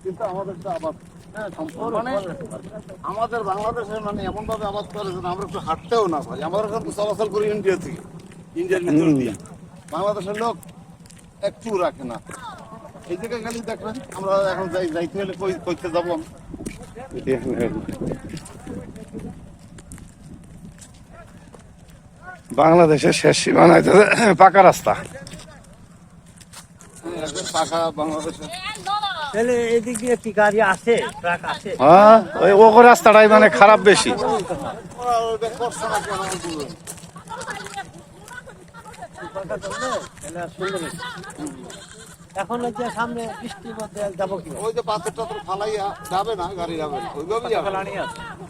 কিন্তু আমাদের তো আবাদ মানে আমাদের বাংলাদেশে মানে এমন ভাবে আবাদ করে যে আমরা একটু হাঁটতেও না পারি। আমরা কিন্তু চলাচল করি ইন্ডিয়া থেকে, ইন্ডিয়ার ভিতর দিয়ে। বাংলাদেশের লোক একটু রাখে না। এই জায়গায় খালি দেখবেন আমরা এখন যাইতে হলে কইতে যাবো। বাংলাদেশের শেষ সীমানায় পাকা রাস্তা। পাকা বাংলাদেশের এদিক দিয়ে কি গাড়ি আসে, ট্রাক আসে? হ্যাঁ, ওই ও রাস্তাটাই মানে খারাপ বেশি। এখন ওই যে সামনে বৃষ্টির মধ্যে যাবো কি? ওই যে পাথরটা তো ফালাইয়া যাবে না, গাড়ি যাবে না, ওইভাবেই যাবে।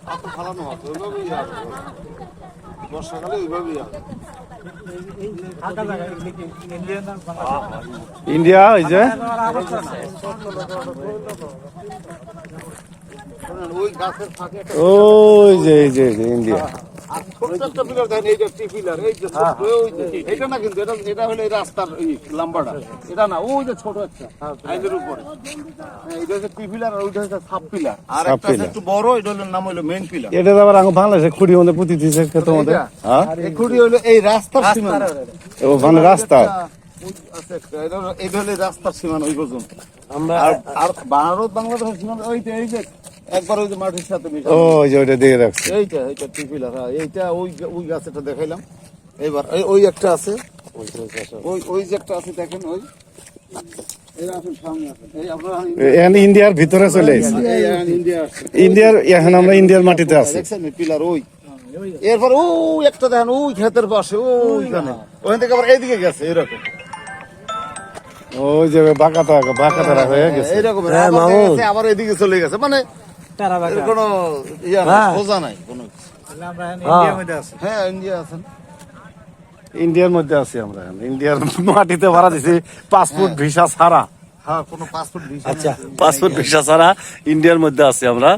পাথর ফালানো আছে, ওইভাবেই যাবে। বর্ষাকালে ওইভাবেই যাবে। ইন্ডিয়া ওই যে ওই গাছের ফাঁকে ওই যে এই যে ইন্ডিয়া। আর ছোট্ট একটা পিলার দেখেন, এই যে পিলার, এই যে ছোট্ট, ওই যে এটা না, কিন্তু এটা হলো এই রাস্তার এই লম্বাটা, এটা না, ওই যে ছোট একটা আইলের উপরে, এটা হচ্ছে পিলার, আর ওইটা হচ্ছে সাব পিলার, আর একটা একটু বড়, এটা হলো নাম হলো মেইন পিলার। এটা আবার বাংলাদেশে খুঁড়ি মধ্যে পুঁতি দিয়েছে খেতে মধ্যে। হ্যাঁ, এই খুঁড়ি হলো এই রাস্তার সীমানা, ওখানে রাস্তা এটা হলো রাস্তার সীমানা ওই পর্যন্ত। আর ভারত বাংলাদেশের সীমানা ওইটা, এই যে একবার ওই যে মাটির সাথে ওই যে ওইটা দিয়ে রাখছে। এইটা টিপিলার, এইটা ওই গাছটা দেখাইলাম। এবার ওই একটা আছে, ওই যে একটা আছে দেখেন, ওই ইন্ডিয়ার ভিতরে চলে এসেছে। ইন্ডিয়ার এখন আমরা ইন্ডিয়ার মাটিতে আছি। দেখছেন পিলার ওই, এরপর ওই একটা দেখেন ওই ক্ষেতের পাশে, ওইখানে ওখান থেকে আবার এইদিকে গেছে এরকম, ওই যে বাঁকাটা হয়ে গেছে এইরকম আবার এদিকে চলে গেছে, মানে কোনো ইয়া নাই, সোজা নাই কোনো। হ্যাঁ, ইন্ডিয়া আছেন, ইন্ডিয়ার মধ্যে আছি আমরা। ইন্ডিয়ার মাটিতে ভাড়া দিছি পাসপোর্ট ভিসা ছাড়া। হ্যাঁ, কোনো পাসপোর্ট ভিসা। আচ্ছা, পাসপোর্ট ভিসা ছাড়া ইন্ডিয়ার মধ্যে আছি আমরা।